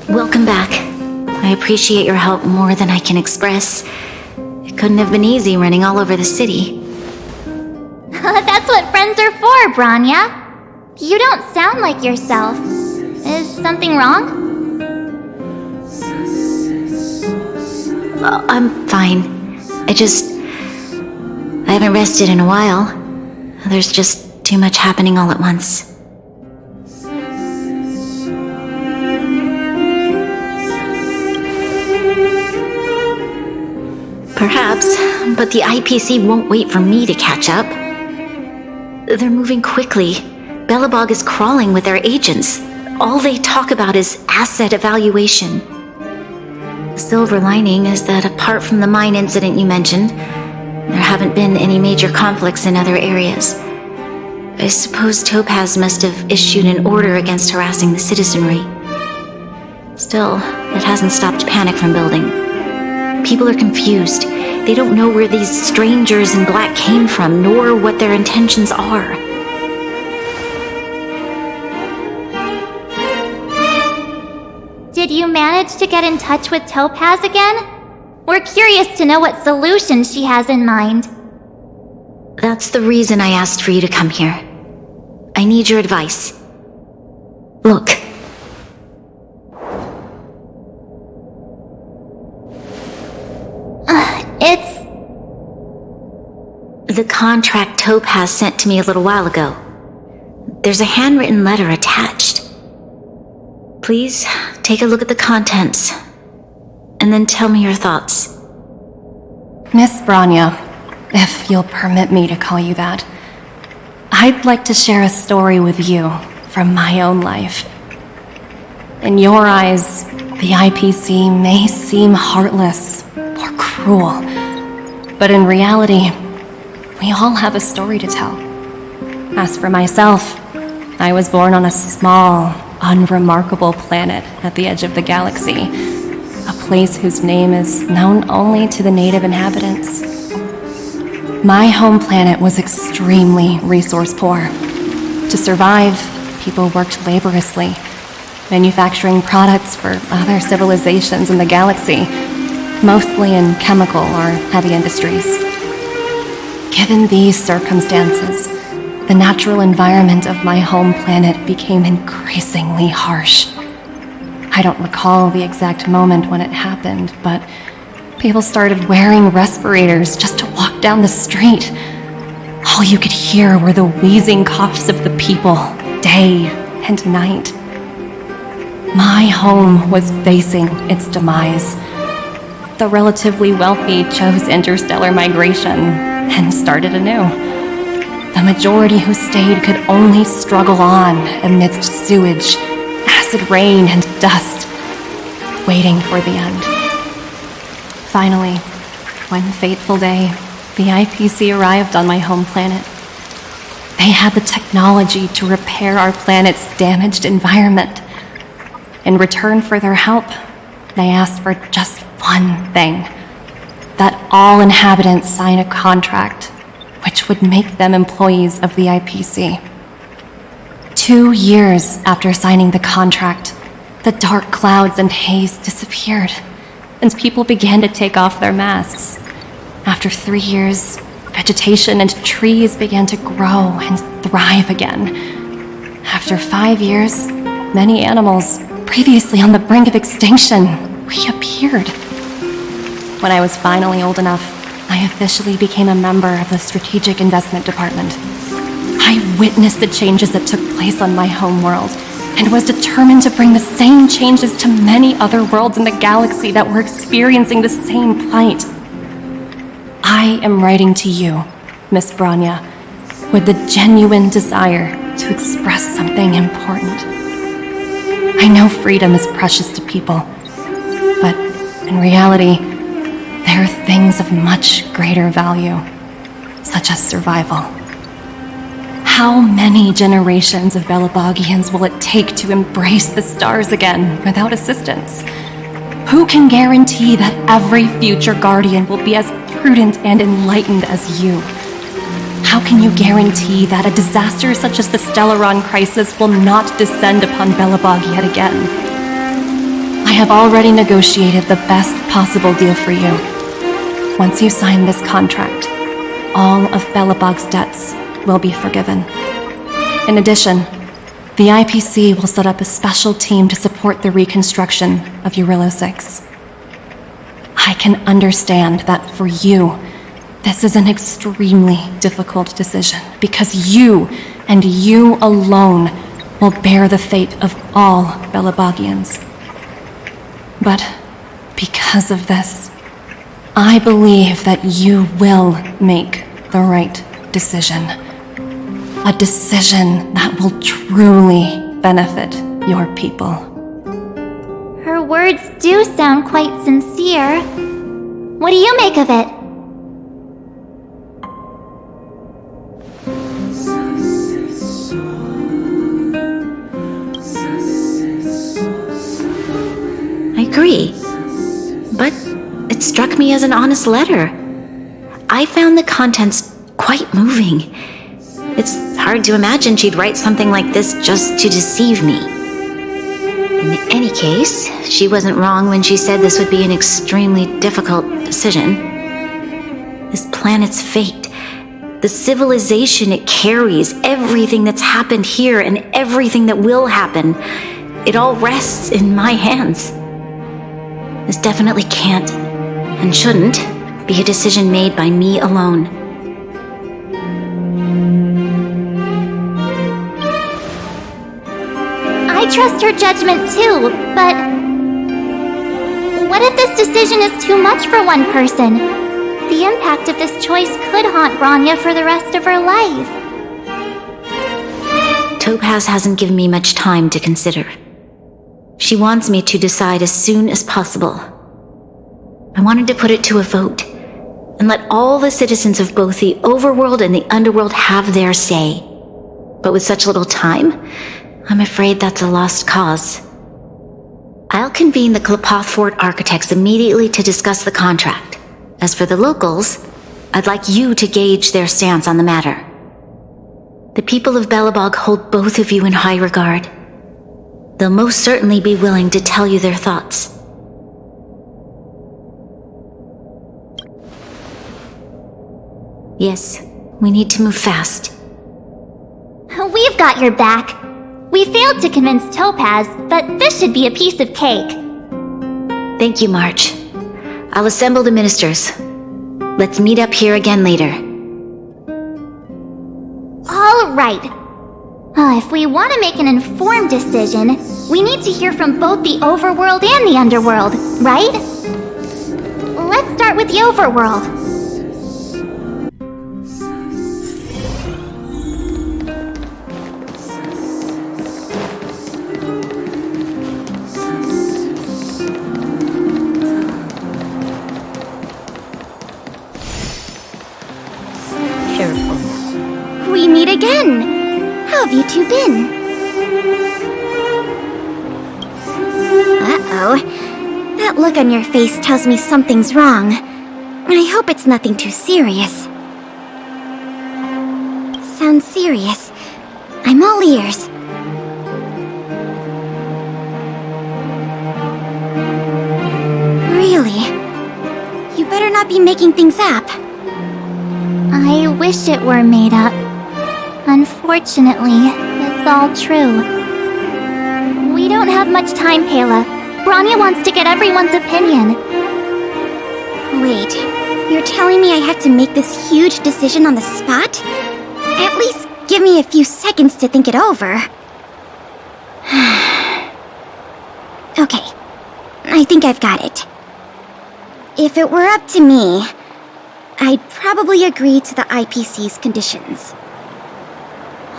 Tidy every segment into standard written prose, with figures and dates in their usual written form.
Welcome back. I appreciate your help more than I can express. It couldn't have been easy running all over the city. That's what friends are for, Branya. You don't sound like yourself. Is something wrong? I'm fine. I haven't rested in a while. There's just too much happening all at once. Perhaps, but the IPC won't wait for me to catch up. They're moving quickly. Belobog is crawling with their agents. All they talk about is asset evaluation. The silver lining is that apart from the mine incident you mentioned, there haven't been any major conflicts in other areas. I suppose Topaz must have issued an order against harassing the citizenry. Still, it hasn't stopped panic from building. People are confused. They don't know where these strangers in black came from, nor what their intentions are. Did you manage to get in touch with Topaz again? We're curious to know what solution she has in mind. That's the reason I asked for you to come here. I need your advice. Look. It's... The contract Topaz sent to me a little while ago. There's a handwritten letter attached. Please, take a look at the contents, and then tell me your thoughts. Miss Branya, if you'll permit me to call you that, I'd like to share a story with you from my own life. In your eyes, the IPC may seem heartless or cruel, but in reality, we all have a story to tell. As for myself, I was born on a small, unremarkable planet at the edge of the galaxy, a place whose name is known only to the native inhabitants. My home planet was extremely resource poor. To survive, people worked laboriously, manufacturing products for other civilizations in the galaxy, mostly in chemical or heavy industries. Given these circumstances, the natural environment of my home planet became increasingly harsh. I don't recall the exact moment when it happened, but people started wearing respirators just to walk down the street. All you could hear were the wheezing coughs of the people, day and night. My home was facing its demise. The relatively wealthy chose interstellar migration and started anew. The majority who stayed could only struggle on amidst sewage, acid rain, and dust, waiting for the end. Finally, one fateful day, the IPC arrived on my home planet. They had the technology to repair our planet's damaged environment. In return for their help, they asked for just one thing: that all inhabitants sign a contract which would make them employees of the IPC. 2 years after signing the contract, the dark clouds and haze disappeared, and people began to take off their masks. After 3 years, vegetation and trees began to grow and thrive again. After 5 years, many animals, previously on the brink of extinction, reappeared. When I was finally old enough, I officially became a member of the Strategic Investment Department. I witnessed the changes that took place on my home world, and was determined to bring the same changes to many other worlds in the galaxy that were experiencing the same plight. I am writing to you, Miss Branya, with the genuine desire to express something important. I know freedom is precious to people, but in reality, there are things of much greater value, such as survival. How many generations of Belobogians will it take to embrace the stars again without assistance? Who can guarantee that every future guardian will be as prudent and enlightened as you? How can you guarantee that a disaster such as the Stellaron crisis will not descend upon Belobog yet again? I have already negotiated the best possible deal for you. Once you sign this contract, all of Belobog's debts will be forgiven. In addition, the IPC will set up a special team to support the reconstruction of Eurilo 6. I can understand that for you, this is an extremely difficult decision because you and you alone will bear the fate of all Belobogians. But because of this, I believe that you will make the right decision. A decision that will truly benefit your people. Her words do sound quite sincere. What do you make of it? I agree. But it struck me as an honest letter. I found the contents quite moving. It's hard to imagine she'd write something like this just to deceive me. In any case, she wasn't wrong when she said this would be an extremely difficult decision. This planet's fate, the civilization it carries, everything that's happened here and everything that will happen, it all rests in my hands. This definitely can't, and shouldn't, be a decision made by me alone. I trust her judgment too, but what if this decision is too much for one person? The impact of this choice could haunt Bronya for the rest of her life. Topaz hasn't given me much time to consider. She wants me to decide as soon as possible. I wanted to put it to a vote, and let all the citizens of both the overworld and the underworld have their say. But with such little time, I'm afraid that's a lost cause. I'll convene the Klapoth Fort architects immediately to discuss the contract. As for the locals, I'd like you to gauge their stance on the matter. The people of Belobog hold both of you in high regard. They'll most certainly be willing to tell you their thoughts. Yes, we need to move fast. We've got your back. We failed to convince Topaz, but this should be a piece of cake. Thank you, March. I'll assemble the ministers. Let's meet up here again later. All right. If we want to make an informed decision, we need to hear from both the overworld and the underworld, right? Let's start with the overworld. We meet again! How have you two been? Uh-oh. That look on your face tells me something's wrong. I hope it's nothing too serious. Sounds serious. I'm all ears. Really? You better not be making things up. I wish it were made up. Unfortunately, it's all true. We don't have much time, Pela. Bronya wants to get everyone's opinion. Wait, you're telling me I have to make this huge decision on the spot? At least give me a few seconds to think it over. Okay, I think I've got it. If it were up to me, I'd probably agree to the IPC's conditions.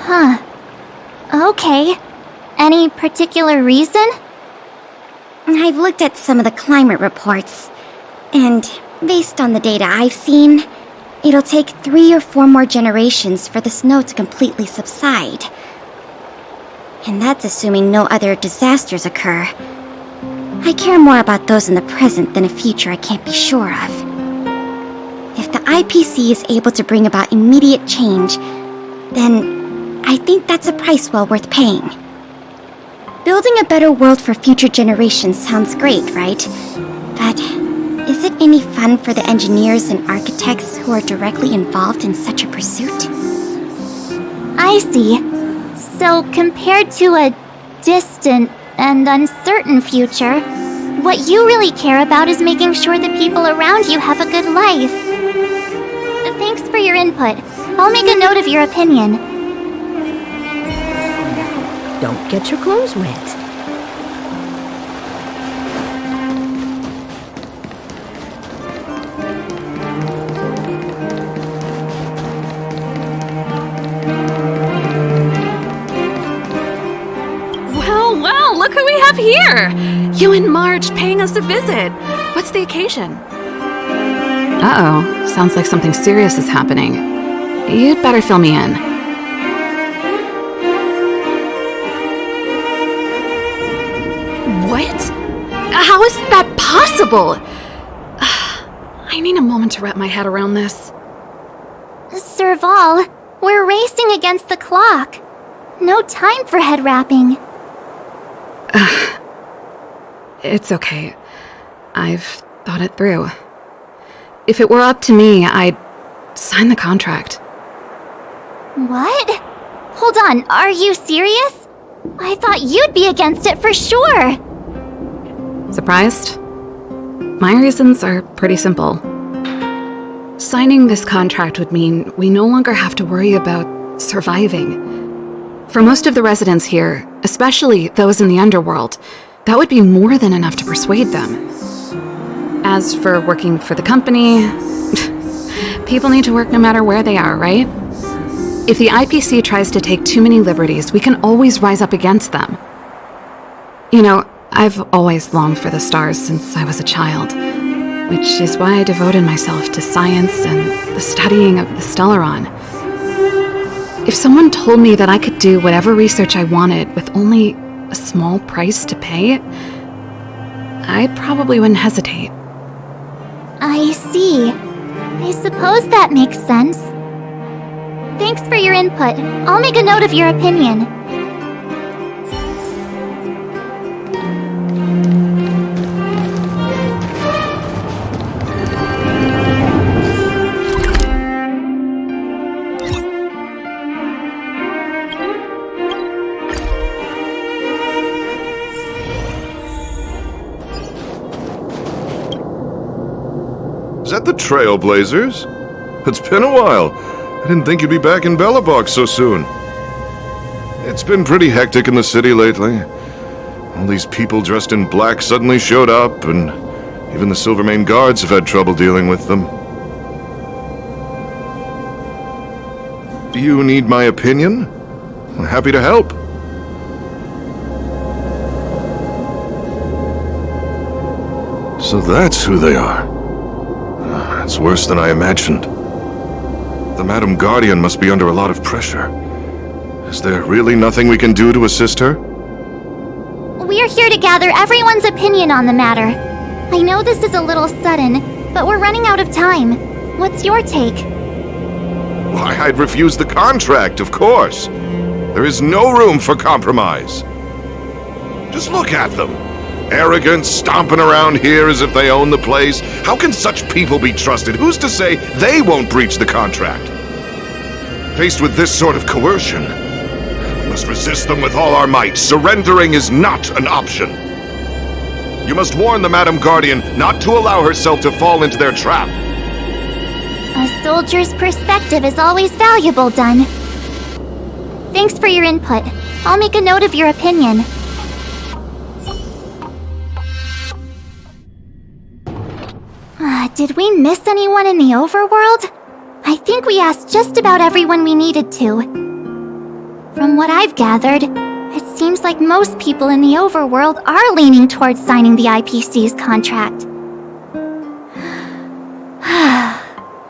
Huh. Okay. Any particular reason? I've looked at some of the climate reports, and based on the data I've seen, it'll take 3 or 4 more generations for the snow to completely subside. And that's assuming no other disasters occur. I care more about those in the present than a future I can't be sure of. If the IPC is able to bring about immediate change, then I think that's a price well worth paying. Building a better world for future generations sounds great, right? But is it any fun for the engineers and architects who are directly involved in such a pursuit? I see. So, compared to a distant and uncertain future, what you really care about is making sure the people around you have a good life. Thanks for your input. I'll make a note of your opinion. Don't get your clothes wet. Well, look who we have here! You and Marge paying us a visit. What's the occasion? Uh-oh, sounds like something serious is happening. You'd better fill me in. What? How is that possible? I need a moment to wrap my head around this. Serval, we're racing against the clock. No time for head wrapping. It's okay. I've thought it through. If it were up to me, I'd sign the contract. What? Hold on, are you serious? I thought you'd be against it for sure. Surprised? My reasons are pretty simple. Signing this contract would mean we no longer have to worry about surviving. For most of the residents here, especially those in the underworld, that would be more than enough to persuade them. As for working for the company, people need to work no matter where they are, right? If the IPC tries to take too many liberties, we can always rise up against them. You know, I've always longed for the stars since I was a child, which is why I devoted myself to science and the studying of the Stellaron. If someone told me that I could do whatever research I wanted with only a small price to pay, I probably wouldn't hesitate. I see. I suppose that makes sense. Thanks for your input. I'll make a note of your opinion. Is that the Trailblazers? It's been a while. I didn't think you'd be back in Belobog so soon. It's been pretty hectic in the city lately. All these people dressed in black suddenly showed up, and even the Silvermane guards have had trouble dealing with them. Do you need my opinion? I'm happy to help. So that's who they are. It's worse than I imagined. The Madam Guardian must be under a lot of pressure. Is there really nothing we can do to assist her? We're here to gather everyone's opinion on the matter. I know this is a little sudden, but we're running out of time. What's your take? Why, I'd refuse the contract, of course. There is no room for compromise. Just look at them. Arrogant, stomping around here as if they own the place. How can such people be trusted? Who's to say they won't breach the contract? Faced with this sort of coercion, we must resist them with all our might. Surrendering is not an option. You must warn the Madam Guardian not to allow herself to fall into their trap. A soldier's perspective is always valuable, Dun. Thanks for your input. I'll make a note of your opinion. Did we miss anyone in the overworld? I think we asked just about everyone we needed to. From what I've gathered, it seems like most people in the overworld are leaning towards signing the IPC's contract.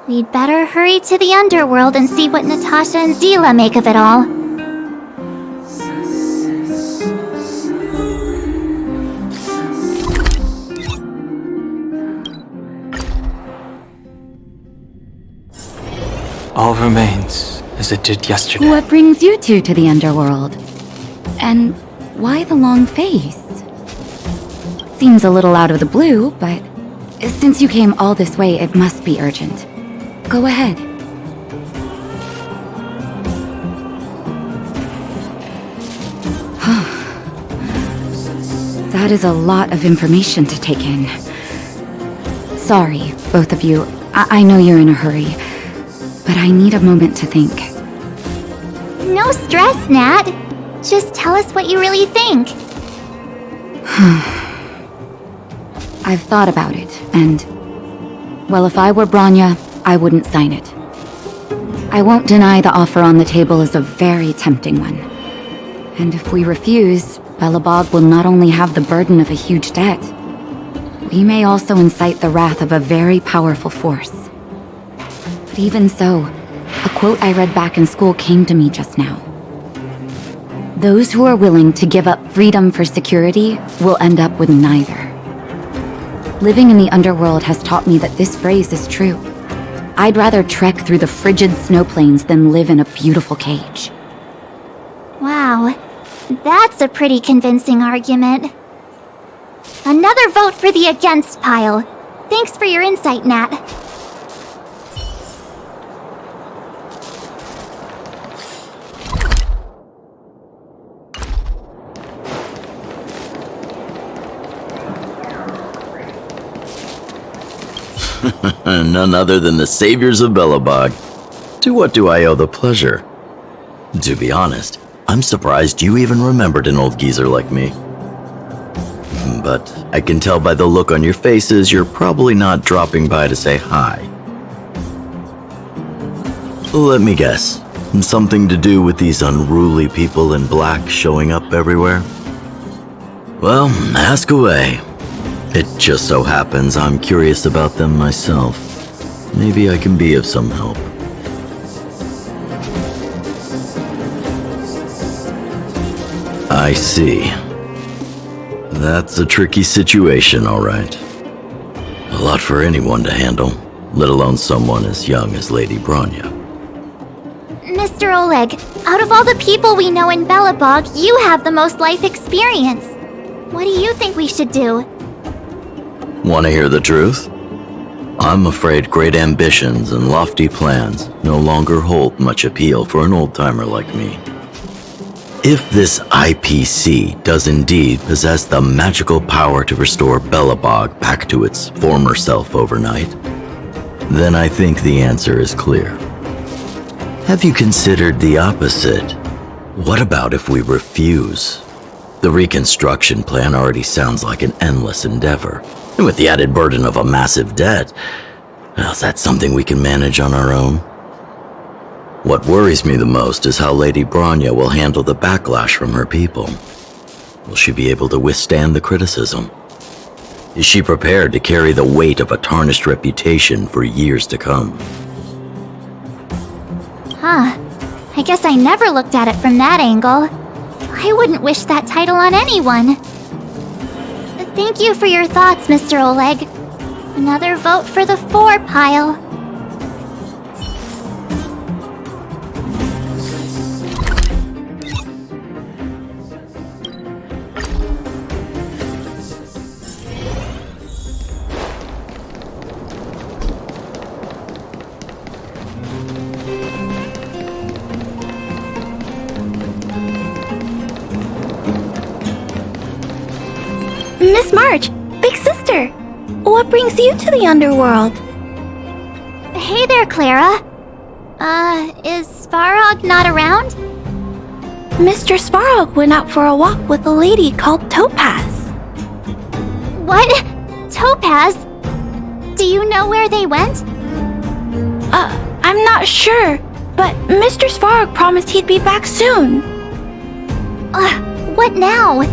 We'd better hurry to the underworld and see what Natasha and Zila make of it all. All remains as it did yesterday. What brings you two to the underworld? And Why the long face? Seems a little out of the blue, but since you came all this way, it must be urgent. Go ahead. That is a lot of information to take in. Sorry, both of you. I know you're in a hurry, but I need a moment to think. No stress, Nat. Just tell us what you really think. I've thought about it, and... well, if I were Bronya, I wouldn't sign it. I won't deny the offer on the table is a very tempting one. And if we refuse, Belobog will not only have the burden of a huge debt, we may also incite the wrath of a very powerful force. But even so, a quote I read back in school came to me just now. Those who are willing to give up freedom for security will end up with neither. Living in the underworld has taught me that this phrase is true. I'd rather trek through the frigid snow plains than live in a beautiful cage. Wow, that's a pretty convincing argument. Another vote for the against pile. Thanks for your insight, Nat. None other than the saviors of Belobog. To what do I owe the pleasure? To be honest, I'm surprised you even remembered an old geezer like me. But I can tell by the look on your faces you're probably not dropping by to say hi. Let me guess. Something to do with these unruly people in black showing up everywhere? Well, ask away. It just so happens I'm curious about them myself. Maybe I can be of some help. I see. That's a tricky situation, all right. A lot for anyone to handle, let alone someone as young as Lady Bronya. Mr. Oleg, out of all the people we know in Belobog, you have the most life experience. What do you think we should do? Want to hear the truth? I'm afraid great ambitions and lofty plans no longer hold much appeal for an old-timer like me. If this IPC does indeed possess the magical power to restore Belobog back to its former self overnight, then I think the answer is clear. Have you considered the opposite? What about if we refuse? The reconstruction plan already sounds like an endless endeavor, and with the added burden of a massive debt, well, is that something we can manage on our own? What worries me the most is how Lady Bronya will handle the backlash from her people. Will she be able to withstand the criticism? Is she prepared to carry the weight of a tarnished reputation for years to come? Huh. I guess I never looked at it from that angle. I wouldn't wish that title on anyone. Thank you for your thoughts, Mr. Oleg. Another vote for the 4 pile. Miss March, big sister, what brings you to the underworld? Hey there, Clara. Is Svarog not around? Mr. Svarog went out for a walk with a lady called Topaz. What? Topaz? Do you know where they went? I'm not sure, but Mr. Svarog promised he'd be back soon. What now?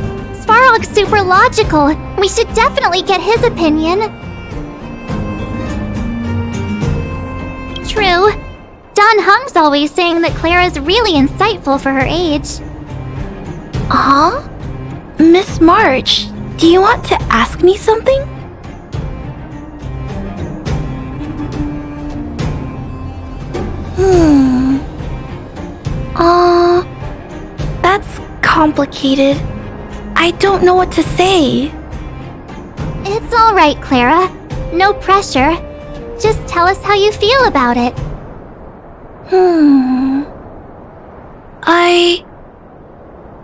Svarog's super logical. We should definitely get his opinion. True. Don Hung's always saying that Clara's really insightful for her age. Huh? Miss March, do you want to ask me something? That's complicated. I don't know what to say. It's alright, Clara. No pressure. Just tell us how you feel about it.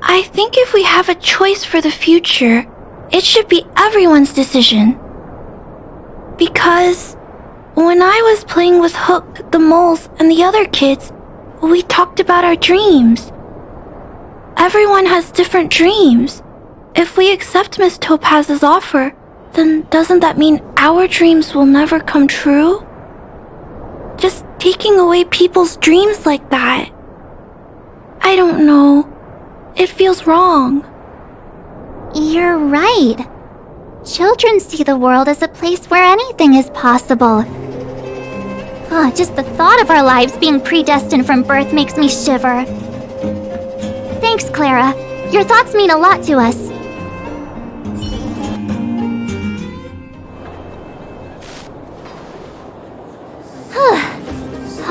I think if we have a choice for the future, it should be everyone's decision. Because when I was playing with Hook, the moles, and the other kids, we talked about our dreams. Everyone has different dreams. If we accept Miss Topaz's offer, then doesn't that mean our dreams will never come true? Just taking away people's dreams like that. I don't know. It feels wrong. You're right. Children see the world as a place where anything is possible. Just the thought of our lives being predestined from birth makes me shiver. Thanks, Clara. Your thoughts mean a lot to us.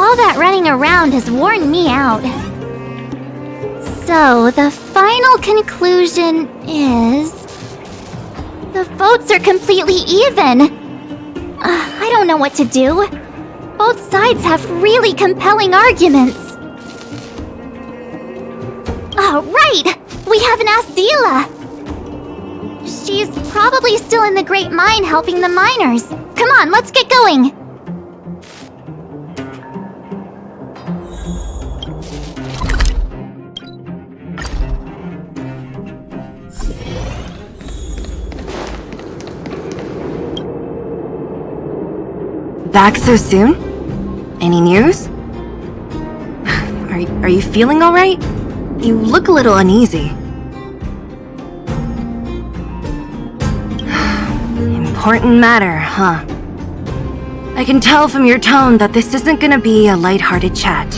All that running around has worn me out. So, the final conclusion is... the votes are completely even! I don't know what to do. Both sides have really compelling arguments. Oh, right! We haven't asked Zila! She's probably still in the Great Mine helping the miners. Come on, let's get going! Back so soon? Any news? Are you feeling alright? You look a little uneasy. Important matter, huh? I can tell from your tone that this isn't gonna be a lighthearted chat.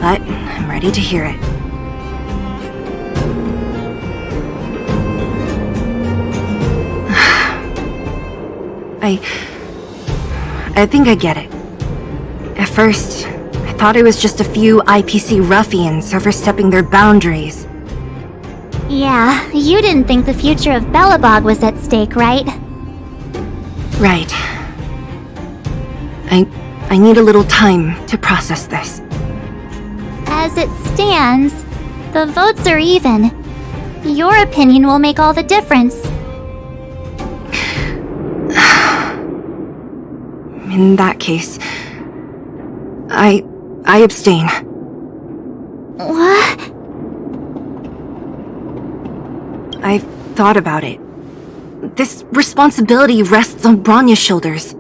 But I'm ready to hear it. I think I get it. At first, I thought it was just a few IPC ruffians overstepping their boundaries. Yeah, you didn't think the future of Belobog was at stake, right? Right. I need a little time to process this. As it stands, the votes are even. Your opinion will make all the difference. In that case, I abstain. What? I've thought about it. This responsibility rests on Bronya's shoulders,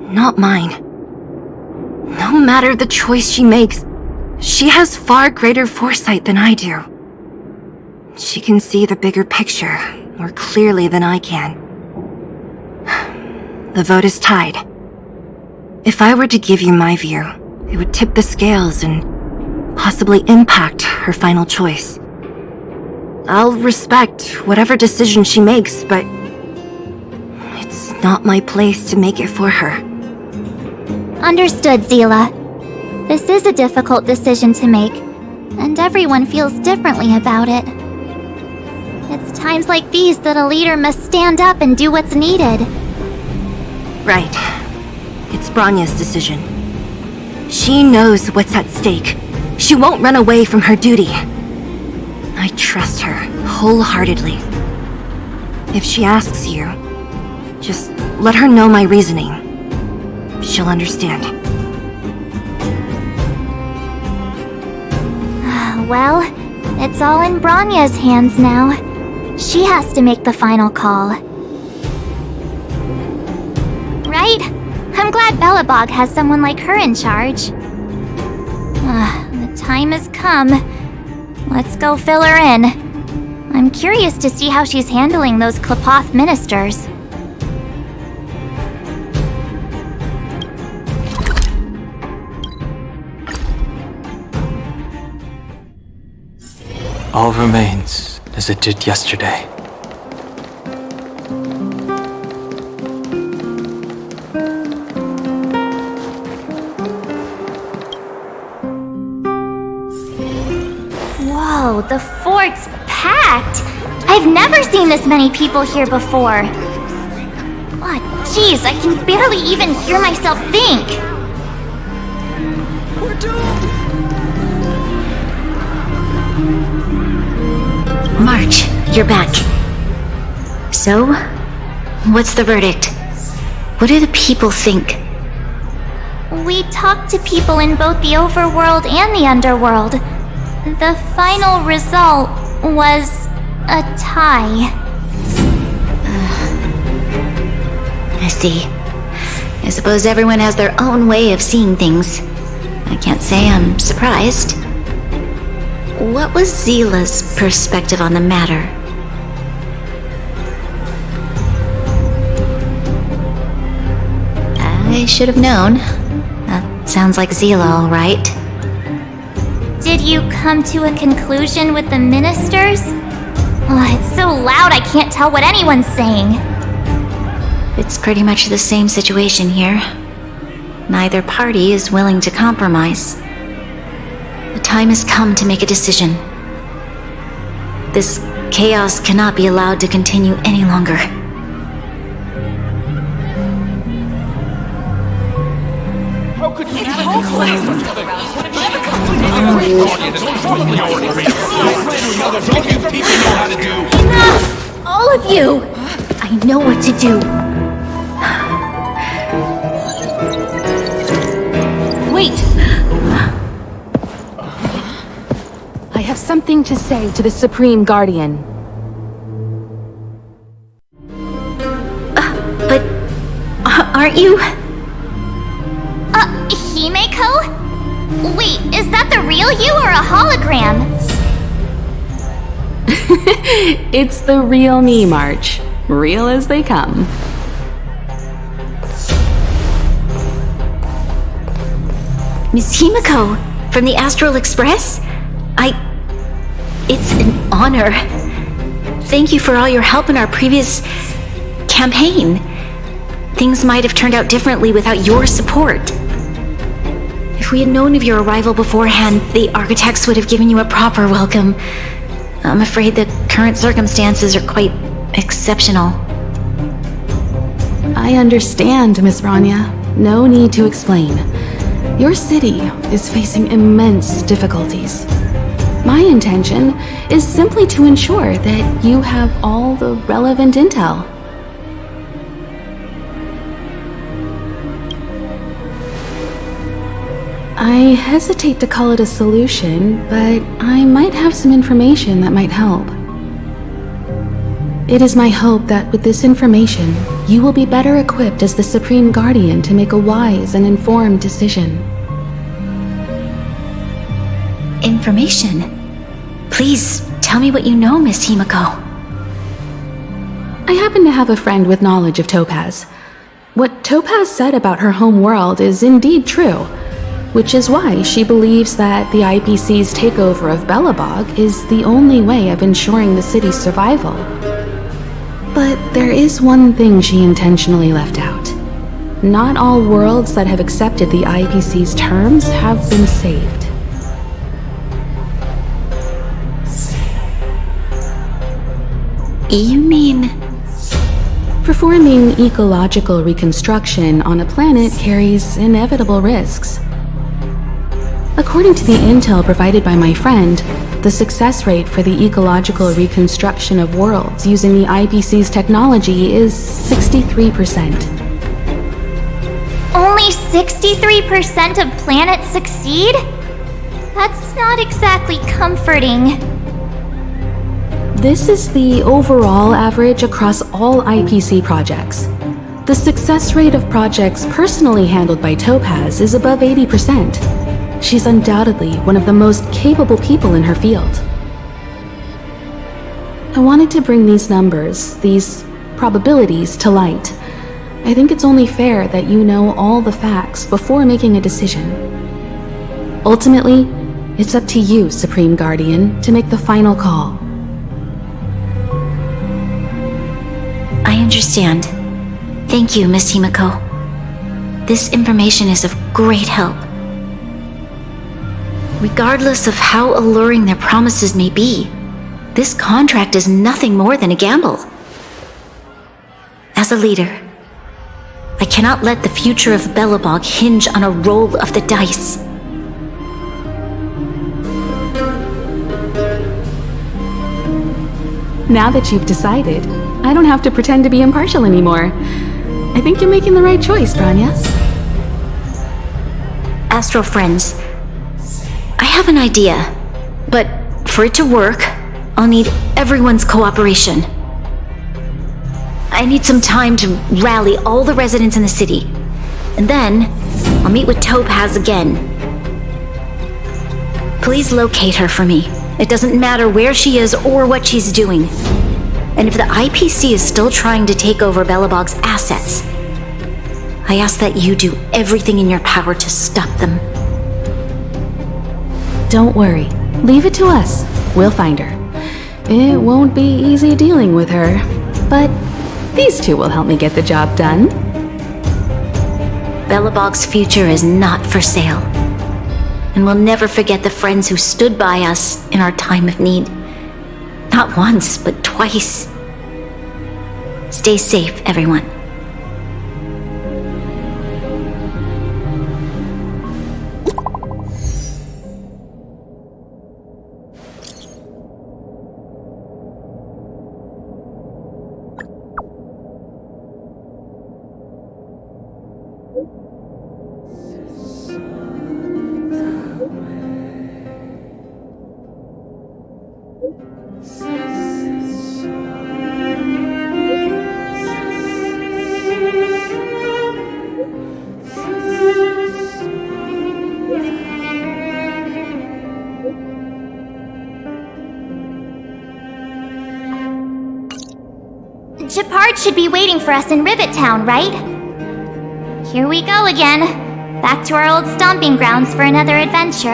not mine. No matter the choice she makes, she has far greater foresight than I do. She can see the bigger picture more clearly than I can. The vote is tied. If I were to give you my view, it would tip the scales and possibly impact her final choice. I'll respect whatever decision she makes, but it's not my place to make it for her. Understood, Zila. This is a difficult decision to make, and everyone feels differently about it. It's times like these that a leader must stand up and do what's needed. Right. It's Bronya's decision. She knows what's at stake. She won't run away from her duty. I trust her wholeheartedly. If she asks you, just let her know my reasoning. She'll understand. Well, it's all in Bronya's hands now. She has to make the final call. Right? I'm glad Belobog has someone like her in charge. The time has come. Let's go fill her in. I'm curious to see how she's handling those Klapoth ministers. All remains as it did yesterday. Whoa, the fort's packed! I've never seen this many people here before. Oh, jeez, I can barely even hear myself think. We're doomed! March, you're back. So, what's the verdict? What do the people think? We talked to people in both the overworld and the underworld. The final result was a tie. I see. I suppose everyone has their own way of seeing things. I can't say I'm surprised. What was Zila's perspective on the matter? I should have known. That sounds like Zila, all right. Did you come to a conclusion with the ministers? Oh, it's so loud I can't tell what anyone's saying. It's pretty much the same situation here. Neither party is willing to compromise. The time has come to make a decision. This chaos cannot be allowed to continue any longer. Enough! All of you! I know what to do. Wait! I have something to say to the Supreme Guardian. But aren't you? Himeko? Wait, is that the real you or a hologram? It's the real me, March. Real as they come. Miss Himeko, from the Astral Express? It's an honor. Thank you for all your help in our previous campaign. Things might have turned out differently without your support. If we had known of your arrival beforehand, the architects would have given you a proper welcome. I'm afraid the current circumstances are quite exceptional. I understand, Miss Rania. No need to explain. Your city is facing immense difficulties. My intention is simply to ensure that you have all the relevant intel. I hesitate to call it a solution, but I might have some information that might help. It is my hope that with this information, you will be better equipped as the Supreme Guardian to make a wise and informed decision. Information? Please, tell me what you know, Miss Himeko. I happen to have a friend with knowledge of Topaz. What Topaz said about her home world is indeed true, which is why she believes that the IPC's takeover of Belobog is the only way of ensuring the city's survival. But there is one thing she intentionally left out. Not all worlds that have accepted the IPC's terms have been saved. You mean... Performing ecological reconstruction on a planet carries inevitable risks. According to the intel provided by my friend, the success rate for the ecological reconstruction of worlds using the IPC's technology is 63%. Only 63% of planets succeed? That's not exactly comforting. This is the overall average across all IPC projects. The success rate of projects personally handled by Topaz is above 80%. She's undoubtedly one of the most capable people in her field. I wanted to bring these numbers, these probabilities, to light. I think it's only fair that you know all the facts before making a decision. Ultimately, it's up to you, Supreme Guardian, to make the final call. I understand. Thank you, Miss Himeko. This information is of great help. Regardless of how alluring their promises may be, This contract is nothing more than a gamble. As a leader, I cannot let the future of Belobog hinge on a roll of the dice. Now that you've decided, I don't have to pretend to be impartial anymore. I think you're making the right choice, Branya. Astral friends, I have an idea, but for it to work, I'll need everyone's cooperation. I need some time to rally all the residents in the city, and then I'll meet with Topaz again. Please locate her for me. It doesn't matter where she is or what she's doing. And if the IPC is still trying to take over Belobog's assets, I ask that you do everything in your power to stop them. Don't worry. Leave it to us. We'll find her. It won't be easy dealing with her, but these two will help me get the job done. Belobog's future is not for sale. And we'll never forget the friends who stood by us in our time of need. Not once, but twice. Stay safe, everyone. Shepard should be waiting for us in Rivet Town, right? Here we go again. Back to our old stomping grounds for another adventure.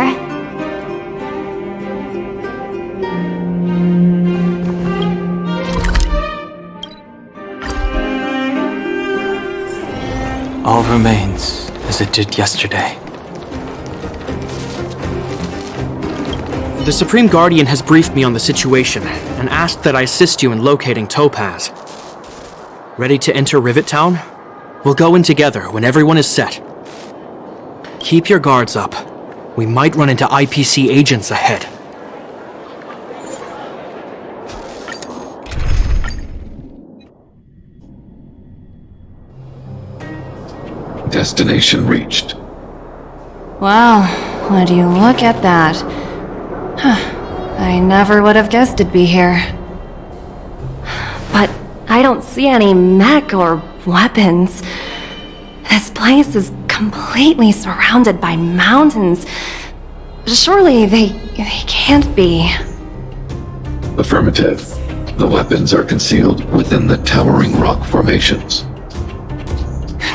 All remains as it did yesterday. The Supreme Guardian has briefed me on the situation and asked that I assist you in locating Topaz. Ready to enter Rivet Town? We'll go in together when everyone is set. Keep your guards up. We might run into IPC agents ahead. Destination reached. Wow, would you look at that? I never would have guessed it'd be here. But I don't see any mech or weapons. This place is completely surrounded by mountains. Surely they can't be. Affirmative. The weapons are concealed within the towering rock formations.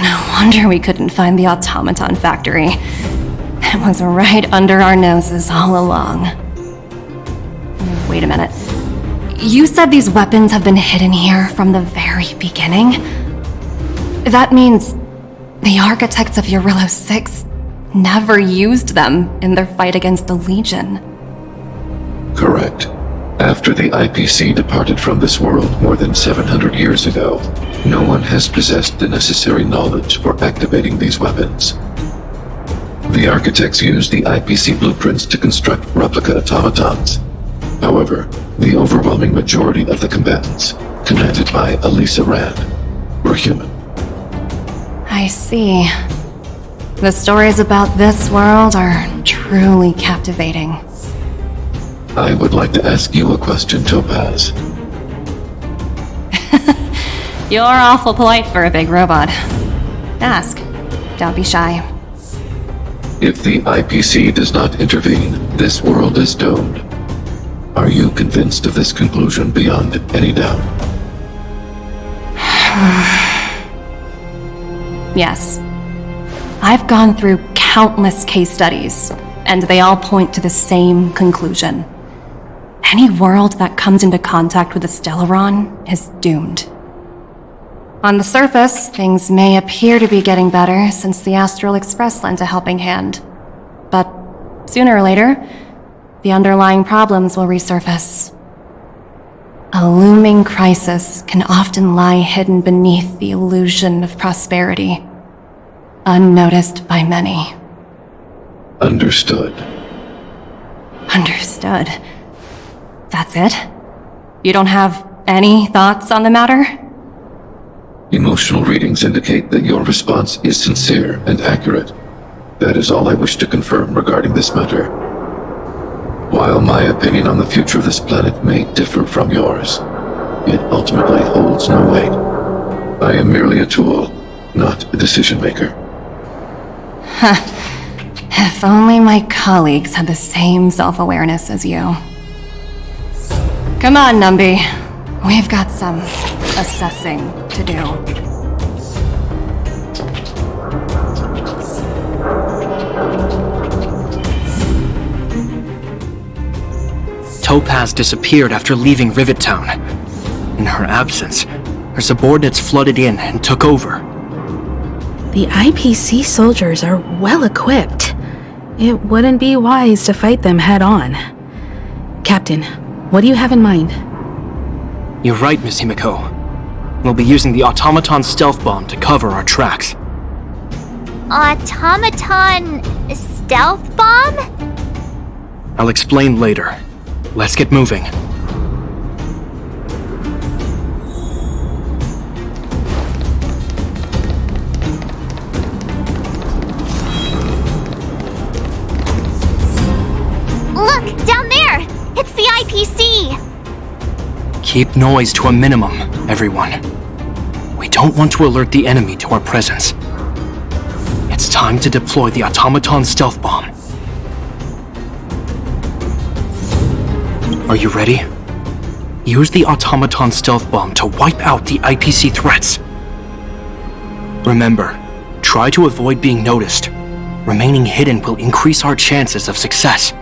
No wonder we couldn't find the automaton factory. It was right under our noses all along. Wait a minute. You said these weapons have been hidden here from the very beginning? That means the architects of Eurillo 6 never used them in their fight against the Legion. Correct. After the IPC departed from this world more than 700 years ago, no one has possessed the necessary knowledge for activating these weapons. The architects used the IPC blueprints to construct replica automatons. However, the overwhelming majority of the combatants, commanded by Elisa Rand, were human. I see. The stories about this world are truly captivating. I would like to ask you a question, Topaz. You're awful polite for a big robot. Ask. Don't be shy. If the IPC does not intervene, this world is doomed. Are you convinced of this conclusion beyond any doubt? Yes. I've gone through countless case studies, and they all point to the same conclusion. Any world that comes into contact with a Stellaron is doomed. On the surface, things may appear to be getting better since the Astral Express lent a helping hand. But sooner or later, the underlying problems will resurface. A looming crisis can often lie hidden beneath the illusion of prosperity, unnoticed by many. Understood. Understood. That's it? You don't have any thoughts on the matter? Emotional readings indicate that your response is sincere and accurate. That is all I wish to confirm regarding this matter. While my opinion on the future of this planet may differ from yours, it ultimately holds no weight. I am merely a tool, not a decision-maker. If only my colleagues had the same self-awareness as you. Come on, Numby. We've got some assessing to do. Topaz disappeared after leaving Rivet Town. In her absence, her subordinates flooded in and took over. The IPC soldiers are well equipped. It wouldn't be wise to fight them head on. Captain, what do you have in mind? You're right, Miss Himiko. We'll be using the automaton stealth bomb to cover our tracks. Automaton stealth bomb? I'll explain later. Let's get moving. Look, down there! It's the IPC! Keep noise to a minimum, everyone. We don't want to alert the enemy to our presence. It's time to deploy the automaton stealth bomb. Are you ready? Use the automaton stealth bomb to wipe out the IPC threats. Remember, try to avoid being noticed. Remaining hidden will increase our chances of success.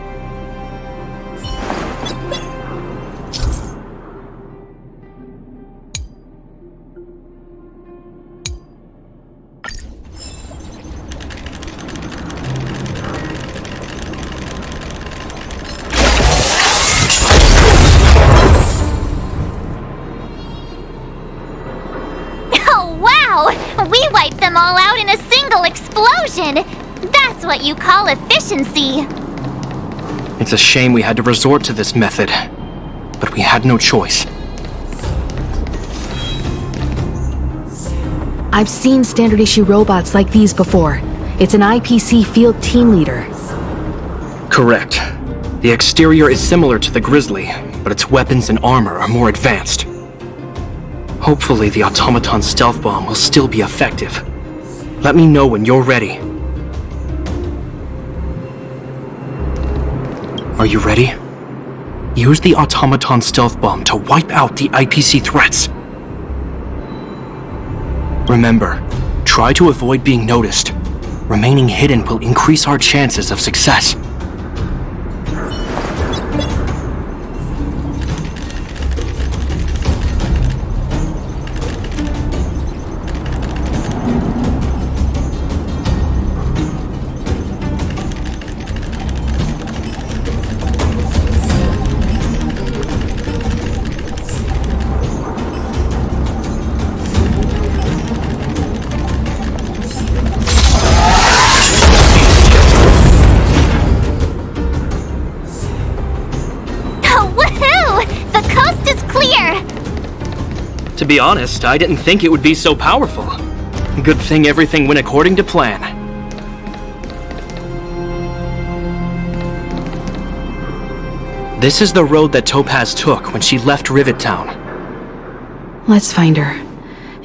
We wiped them all out in a single explosion! That's what you call efficiency! It's a shame we had to resort to this method, but we had no choice. I've seen standard issue robots like these before. It's an IPC field team leader. Correct. The exterior is similar to the Grizzly, but its weapons and armor are more advanced. Hopefully the automaton stealth bomb will still be effective. Let me know when you're ready. Are you ready? Use the automaton stealth bomb to wipe out the IPC threats. Remember, try to avoid being noticed. Remaining hidden will increase our chances of success. To be honest, I didn't think it would be so powerful. Good thing everything went according to plan. This is the road that Topaz took when she left Rivet Town. Let's find her,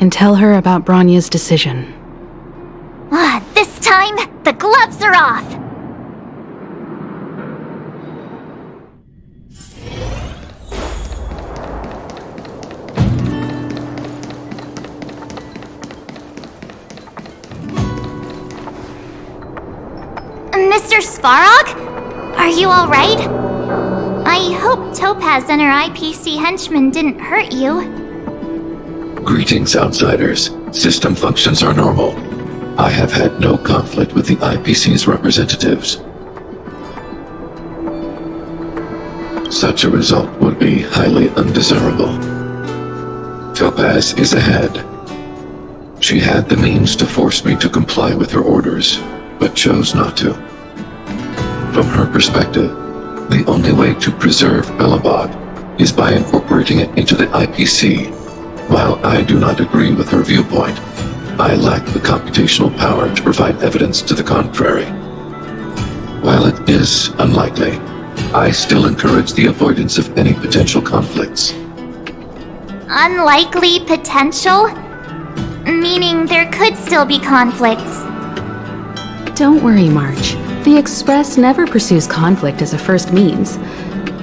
and tell her about Bronya's decision. This time, the gloves are off! Mr. Svarog? Are you alright? I hope Topaz and her IPC henchmen didn't hurt you. Greetings, outsiders. System functions are normal. I have had no conflict with the IPC's representatives. Such a result would be highly undesirable. Topaz is ahead. She had the means to force me to comply with her orders, but chose not to. From her perspective, the only way to preserve Belobog is by incorporating it into the IPC. While I do not agree with her viewpoint, I lack the computational power to provide evidence to the contrary. While it is unlikely, I still encourage the avoidance of any potential conflicts. Unlikely potential? Meaning there could still be conflicts. Don't worry, March. The Express never pursues conflict as a first means.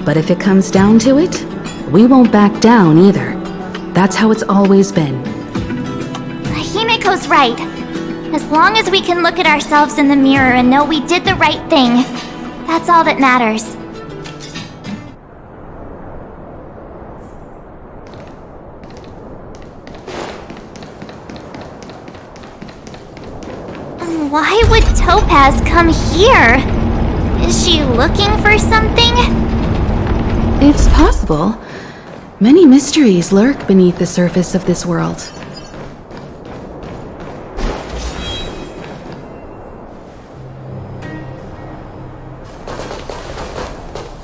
But if it comes down to it, we won't back down either. That's how it's always been. Himiko's right. As long as we can look at ourselves in the mirror and know we did the right thing, that's all that matters. Why would Topaz come here? Is she looking for something? It's possible. Many mysteries lurk beneath the surface of this world.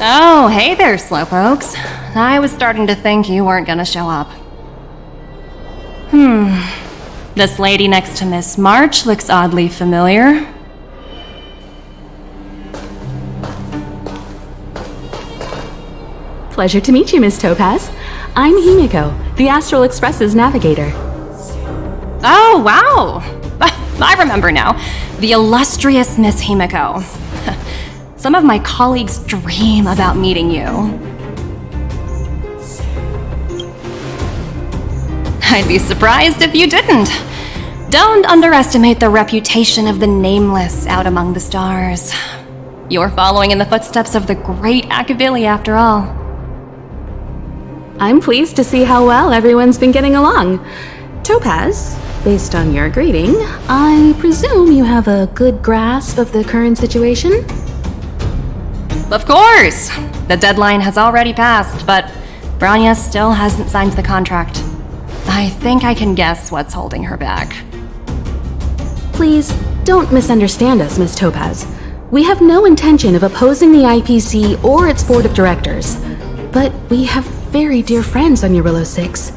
Oh, hey there, slowpokes. I was starting to think you weren't gonna show up. This lady next to Miss March looks oddly familiar. Pleasure to meet you, Miss Topaz. I'm Himiko, the Astral Express's navigator. Oh, wow! I remember now. The illustrious Miss Himiko. Some of my colleagues dream about meeting you. I'd be surprised if you didn't. Don't underestimate the reputation of the nameless out among the stars. You're following in the footsteps of the great Akavili, after all. I'm pleased to see how well everyone's been getting along. Topaz, based on your greeting, I presume you have a good grasp of the current situation? Of course! The deadline has already passed, but Branya still hasn't signed the contract. I think I can guess what's holding her back. Please, don't misunderstand us, Miss Topaz. We have no intention of opposing the IPC or its board of directors, but we have very dear friends on Eurillo 6.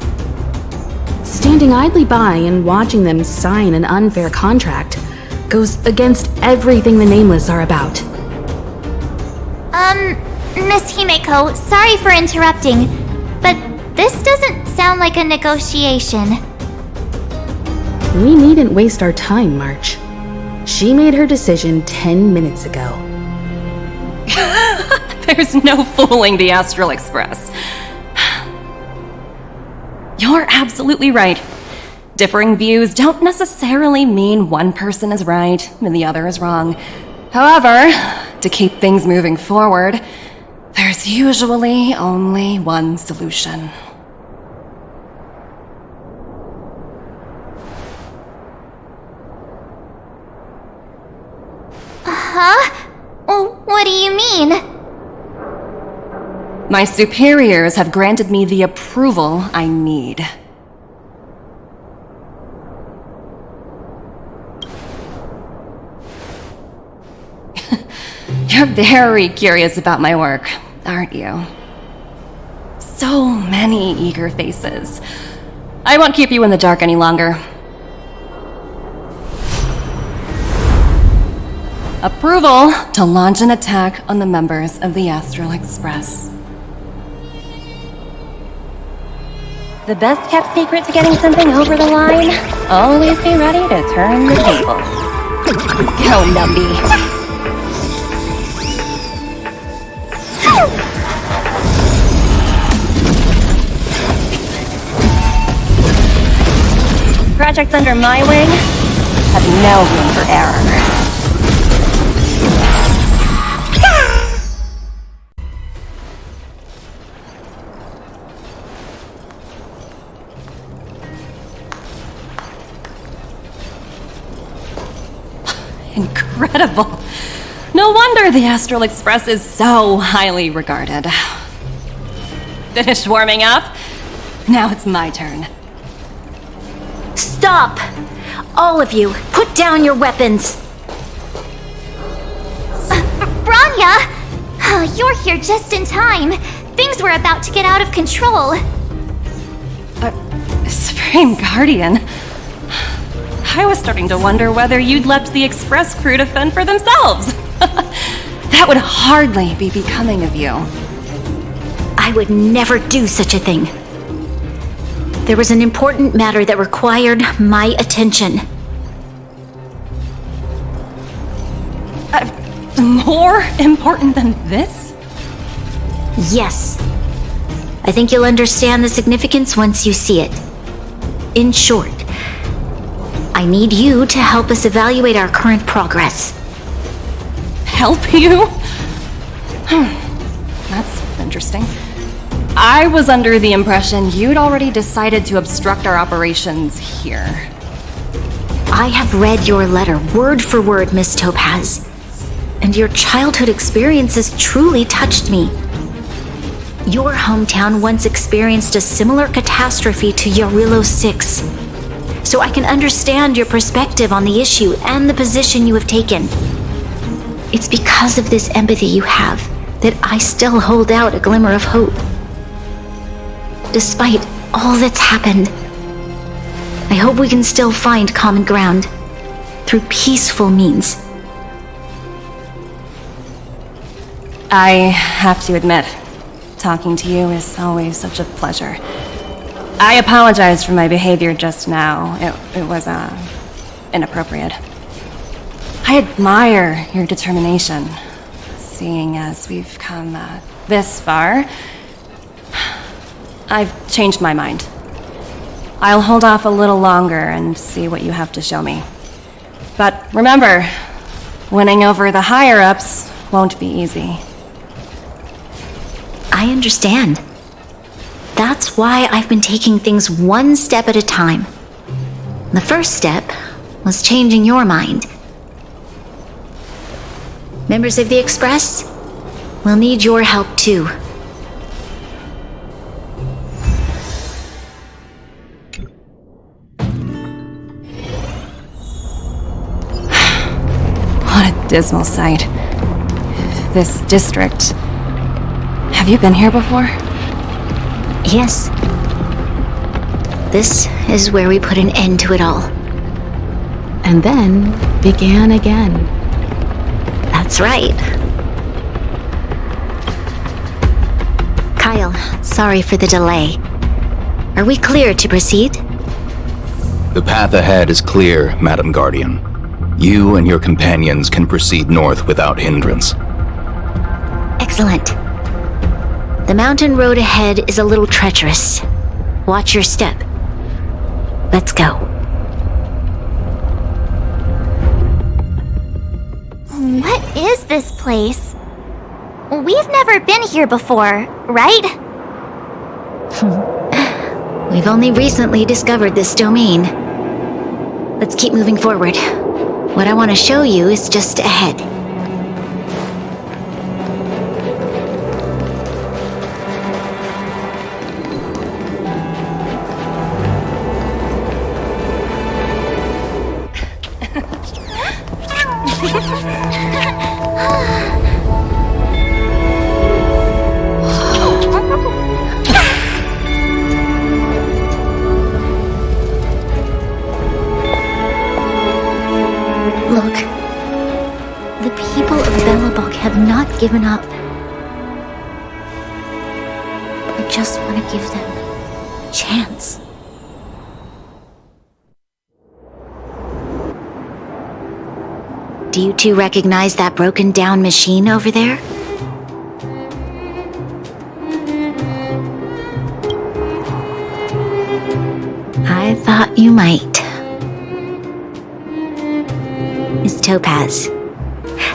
Standing idly by and watching them sign an unfair contract goes against everything the Nameless are about. Miss Himiko, sorry for interrupting, but this doesn't sound like a negotiation. We needn't waste our time, March. She made her decision 10 minutes ago. There's no fooling the Astral Express. You're absolutely right. Differing views don't necessarily mean one person is right and the other is wrong. However, to keep things moving forward, there's usually only one solution. Huh? What do you mean? My superiors have granted me the approval I need. You're very curious about my work, aren't you? So many eager faces. I won't keep you in the dark any longer. Approval to launch an attack on the members of the Astral Express. The best kept secret to getting something over the line? Always be ready to turn the tables. Go, Numby. Projects under my wing have no room for error. Incredible! No wonder the Astral Express is so highly regarded. Finished warming up? Now it's my turn. Stop! All of you, put down your weapons! Branya! You're here just in time. Things were about to get out of control. Supreme Guardian? I was starting to wonder whether you'd left the Express crew to fend for themselves. That would hardly be becoming of you. I would never do such a thing. There was an important matter that required my attention. More important than this? Yes. I think you'll understand the significance once you see it. In short, I need you to help us evaluate our current progress. Help you? That's interesting. I was under the impression you'd already decided to obstruct our operations here. I have read your letter word for word, Miss Topaz. And your childhood experiences truly touched me. Your hometown once experienced a similar catastrophe to Yarilo 6. So I can understand your perspective on the issue and the position you have taken. It's because of this empathy you have that I still hold out a glimmer of hope. Despite all that's happened, I hope we can still find common ground through peaceful means. I have to admit, talking to you is always such a pleasure. I apologize for my behavior just now. It was, inappropriate. I admire your determination. Seeing as we've come, this far, I've changed my mind. I'll hold off a little longer and see what you have to show me. But remember, winning over the higher-ups won't be easy. I understand. That's why I've been taking things one step at a time. The first step was changing your mind. Members of the Express, we'll need your help too. What a dismal sight. This district. Have you been here before? Yes. This is where we put an end to it all. And then began again. That's right. Kyle, sorry for the delay. Are we clear to proceed? The path ahead is clear, Madam Guardian. You and your companions can proceed north without hindrance. Excellent. The mountain road ahead is a little treacherous. Watch your step. Let's go. What is this place? We've never been here before, right? We've only recently discovered this domain. Let's keep moving forward. What I want to show you is just ahead. Look, the people of Belobog have not given up. I just want to give them a chance. Do you two recognize that broken down machine over there? I thought you might. Miss Topaz,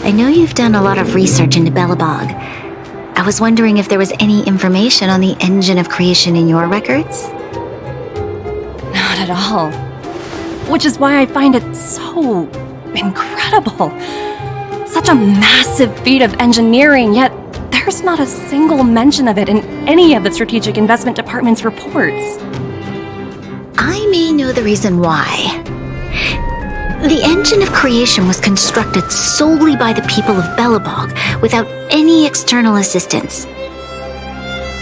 I know you've done a lot of research into Belobog. I was wondering if there was any information on the engine of creation in your records? Not at all. Which is why I find it so incredible. Such a massive feat of engineering, yet there's not a single mention of it in any of the Strategic Investment Department's reports. I may know the reason why. The engine of creation was constructed solely by the people of Belobog, without any external assistance.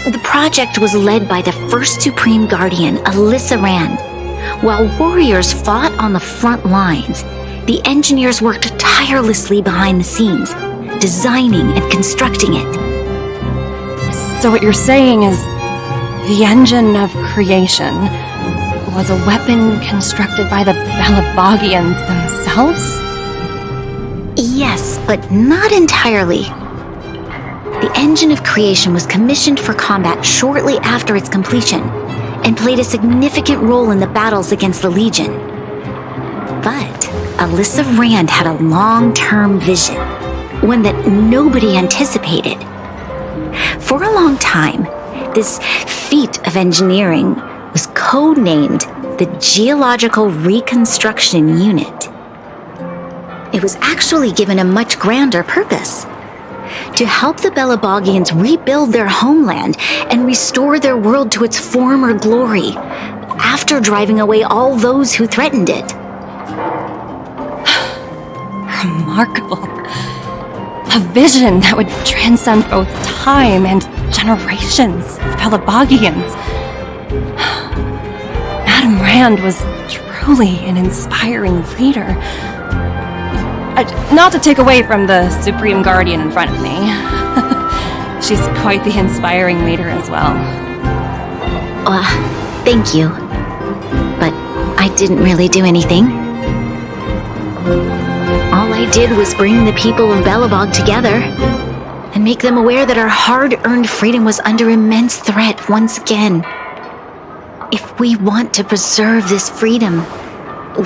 The project was led by the first Supreme Guardian, Alyssa Rand. While warriors fought on the front lines, the engineers worked tirelessly behind the scenes, designing and constructing it. So what you're saying is the engine of creation was a weapon constructed by the Belobogians themselves? Yes, but not entirely. The engine of creation was commissioned for combat shortly after its completion, and played a significant role in the battles against the Legion. But Alyssa Rand had a long-term vision, one that nobody anticipated. For a long time, this feat of engineering was codenamed the Geological Reconstruction Unit. It was actually given a much grander purpose: to help the Belobogians rebuild their homeland and restore their world to its former glory, after driving away all those who threatened it. Remarkable. A vision that would transcend both time and generations of Belobogians. Madame Rand was truly an inspiring leader. Not to take away from the Supreme Guardian in front of me. She's quite the inspiring leader as well. Thank you. But I didn't really do anything. All I did was bring the people of Belobog together and make them aware that our hard-earned freedom was under immense threat once again. If we want to preserve this freedom,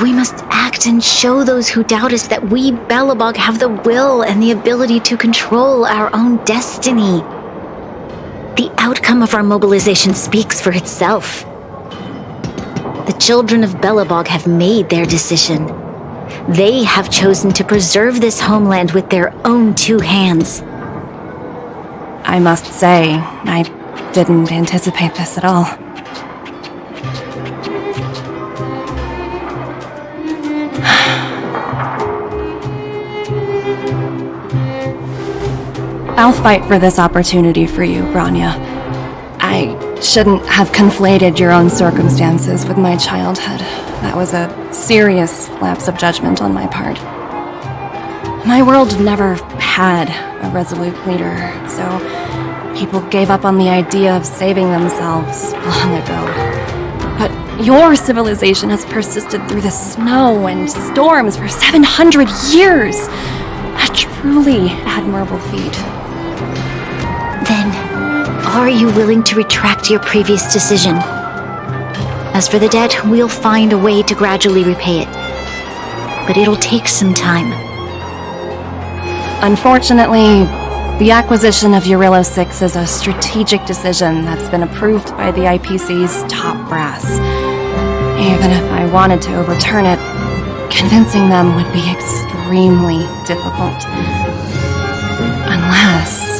we must act and show those who doubt us that we Belobog have the will and the ability to control our own destiny. The outcome of our mobilization speaks for itself. The children of Belobog have made their decision. They have chosen to preserve this homeland with their own two hands. I must say, I didn't anticipate this at all. I'll fight for this opportunity for you, Branya. I shouldn't have conflated your own circumstances with my childhood. That was a serious lapse of judgment on my part. My world never had a resolute leader, so people gave up on the idea of saving themselves long ago. But your civilization has persisted through the snow and storms for 700 years. A truly admirable feat. Then, are you willing to retract your previous decision? As for the debt, we'll find a way to gradually repay it. But it'll take some time. Unfortunately, the acquisition of Urilla 6 is a strategic decision that's been approved by the IPC's top brass. Even if I wanted to overturn it, convincing them would be extremely difficult. Unless...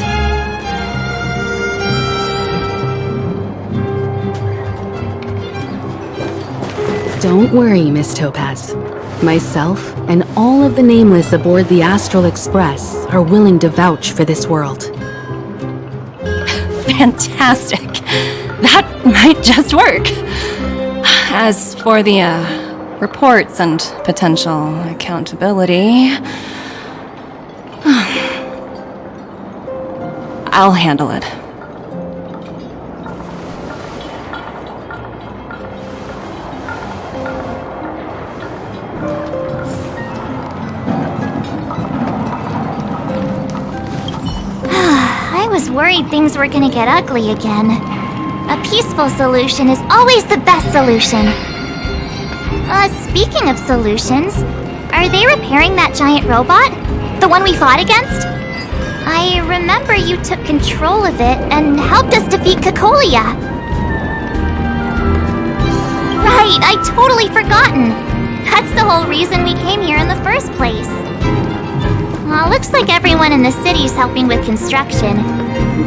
Don't worry, Miss Topaz. Myself and all of the nameless aboard the Astral Express are willing to vouch for this world. Fantastic! That might just work! As for the, reports and potential accountability... I'll handle it. I was worried things were gonna get ugly again. A peaceful solution is always the best solution. Speaking of solutions, are they repairing that giant robot? The one we fought against? I remember you took control of it and helped us defeat Cocolia. Right, I totally forgotten. That's the whole reason we came here in the first place. Looks like everyone in the city's helping with construction.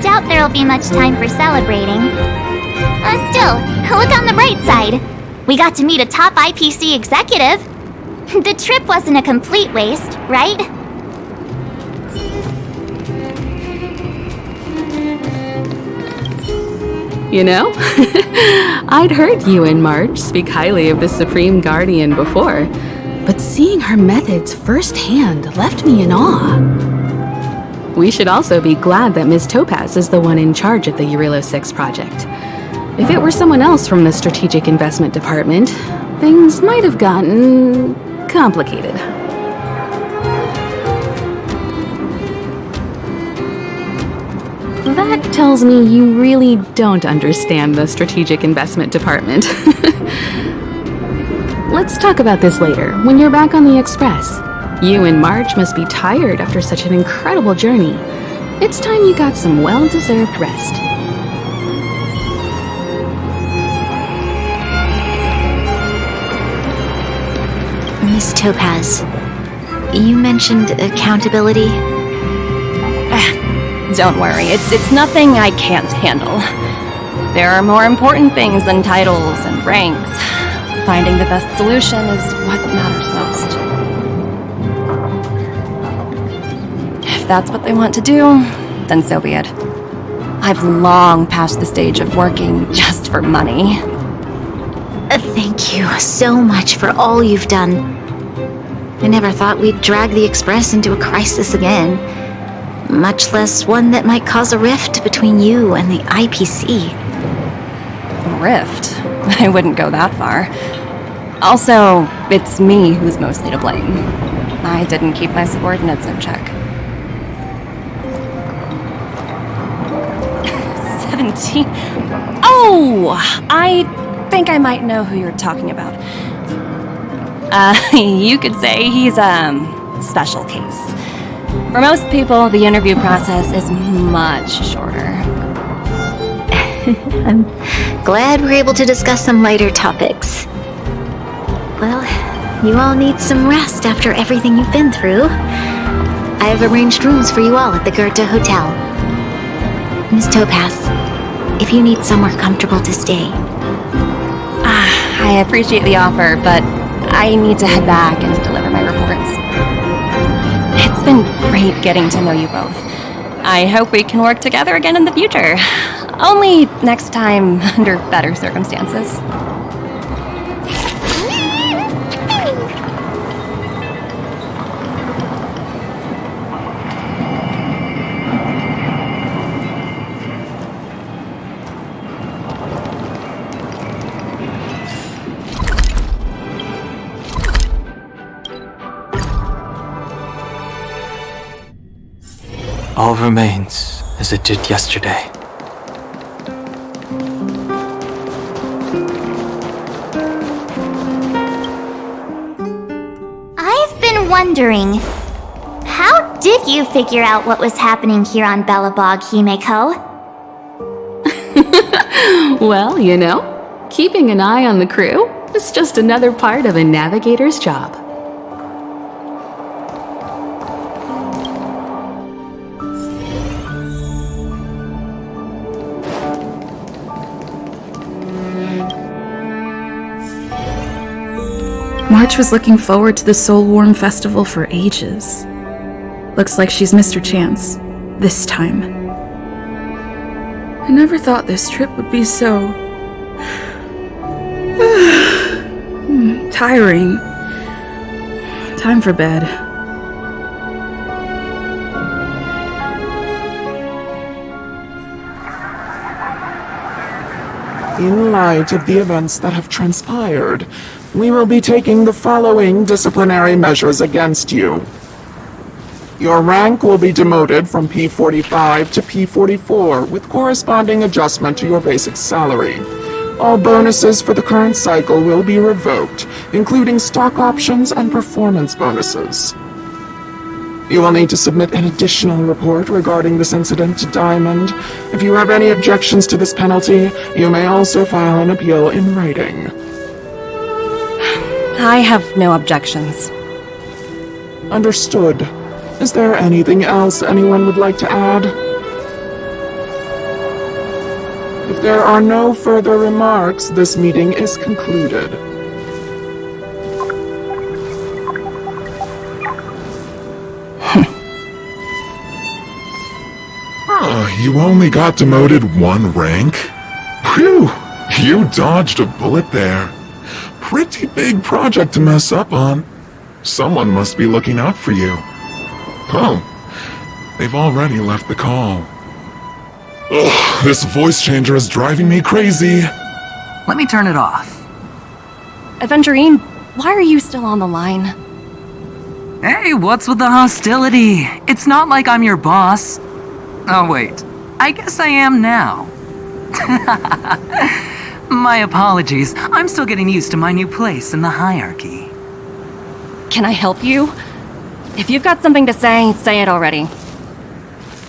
Doubt there'll be much time for celebrating. Still, look on the bright side. We got to meet a top IPC executive. The trip wasn't a complete waste, right? You know, I'd heard you and Marge speak highly of the Supreme Guardian before, but seeing her methods firsthand left me in awe. We should also be glad that Ms. Topaz is the one in charge of the Eurilo 6 project. If it were someone else from the Strategic Investment Department, things might have gotten complicated. That tells me you really don't understand the Strategic Investment Department. Let's talk about this later, when you're back on the Express. You and Marge must be tired after such an incredible journey. It's time you got some well-deserved rest. Miss Topaz, you mentioned accountability. Don't worry, it's nothing I can't handle. There are more important things than titles and ranks. Finding the best solution is what matters most. If that's what they want to do, then so be it. I've long passed the stage of working just for money. Thank you so much for all you've done. I never thought we'd drag the Express into a crisis again. Much less one that might cause a rift between you and the IPC. Rift? I wouldn't go that far. Also, it's me who's mostly to blame. I didn't keep my subordinates in check. 17? Oh! I think I might know who you're talking about. You could say he's a special case. For most people, the interview process is much shorter. I'm glad we're able to discuss some lighter topics. Well, you all need some rest after everything you've been through. I have arranged rooms for you all at the Goethe Hotel. Miss Topaz, if you need somewhere comfortable to stay. I appreciate the offer, but I need to head back and deliver my reports. It's been great getting to know you both. I hope we can work together again in the future. Only next time under better circumstances. All remains as it did yesterday. I've been wondering, how did you figure out what was happening here on Belobog, Himeko? Well, you know, keeping an eye on the crew is just another part of a navigator's job. March was looking forward to the Soul Warm Festival for ages. Looks like she's missed her chance. This time. I never thought this trip would be so... tiring. Time for bed. In light of the events that have transpired, we will be taking the following disciplinary measures against you. Your rank will be demoted from P45 to P44 with corresponding adjustment to your basic salary. All bonuses for the current cycle will be revoked, including stock options and performance bonuses. You will need to submit an additional report regarding this incident to Diamond. If you have any objections to this penalty, you may also file an appeal in writing. I have no objections. Understood. Is there anything else anyone would like to add? If there are no further remarks, this meeting is concluded. You only got demoted 1 rank? Phew! You dodged a bullet there. Pretty big project to mess up on. Someone must be looking out for you. Oh, they've already left the call. Ugh, this voice changer is driving me crazy. Let me turn it off. Aventurine, why are you still on the line? Hey, what's with the hostility? It's not like I'm your boss. Oh wait, I guess I am now. My apologies, I'm still getting used to my new place in the hierarchy. Can I help you? If you've got something to say it already.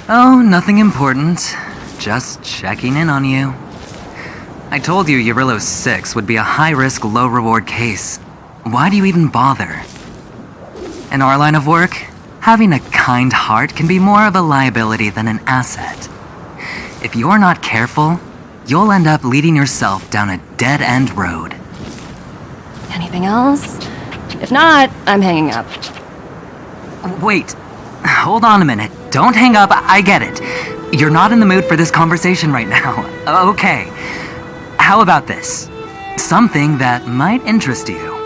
Oh, nothing important. Just checking in on you. I told you Eurillo 6 would be a high-risk, low-reward case. Why do you even bother? In our line of work, having a kind heart can be more of a liability than an asset. If you're not careful, you'll end up leading yourself down a dead-end road. Anything else? If not, I'm hanging up. Wait, hold on a minute. Don't hang up, I get it. You're not in the mood for this conversation right now. Okay. How about this? Something that might interest you.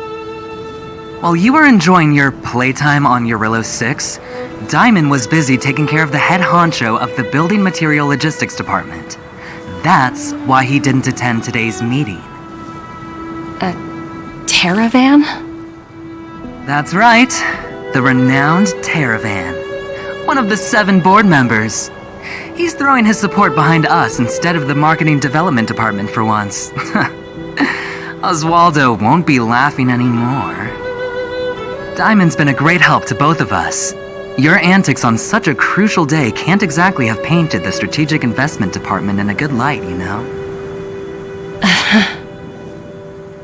While you were enjoying your playtime on Eurillo 6, Diamond was busy taking care of the head honcho of the Building Material Logistics Department. That's why he didn't attend today's meeting. A Terravan? That's right. The renowned Terravan. One of the 7 board members. He's throwing his support behind us instead of the marketing development department for once. Oswaldo won't be laughing anymore. Diamond's been a great help to both of us. Your antics on such a crucial day can't exactly have painted the strategic investment department in a good light, you know?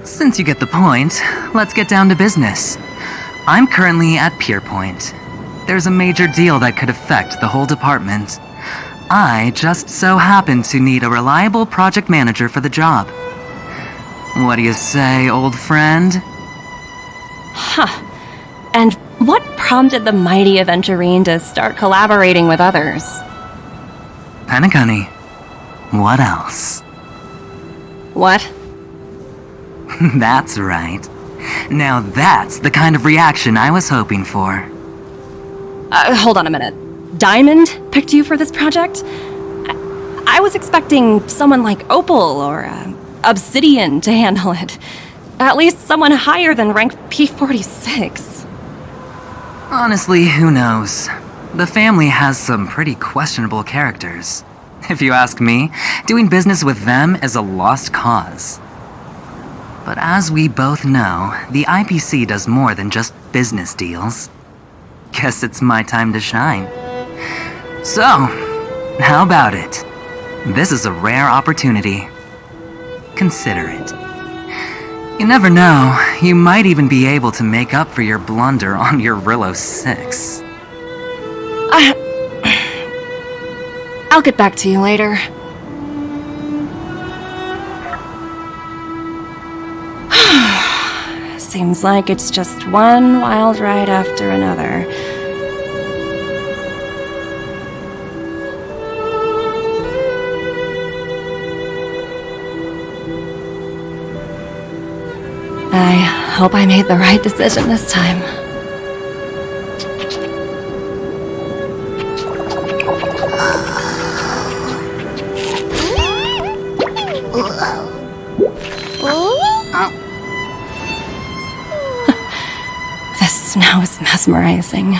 Since you get the point, let's get down to business. I'm currently at Pierpoint. There's a major deal that could affect the whole department. I just so happen to need a reliable project manager for the job. What do you say, old friend? Huh. And what prompted the mighty Aventurine to start collaborating with others? Penacony. What else? What? That's right. Now that's the kind of reaction I was hoping for. Hold on a minute. Diamond picked you for this project? I was expecting someone like Opal or Obsidian to handle it. At least someone higher than rank P46. Honestly, who knows? The family has some pretty questionable characters. If you ask me, doing business with them is a lost cause. But as we both know, the IPC does more than just business deals. Guess it's my time to shine. So, how about it? This is a rare opportunity. Consider it. You never know, you might even be able to make up for your blunder on your Eurillo 6. I'll get back to you later. Seems like it's just one wild ride after another. I hope I made the right decision this time. The snow is mesmerizing.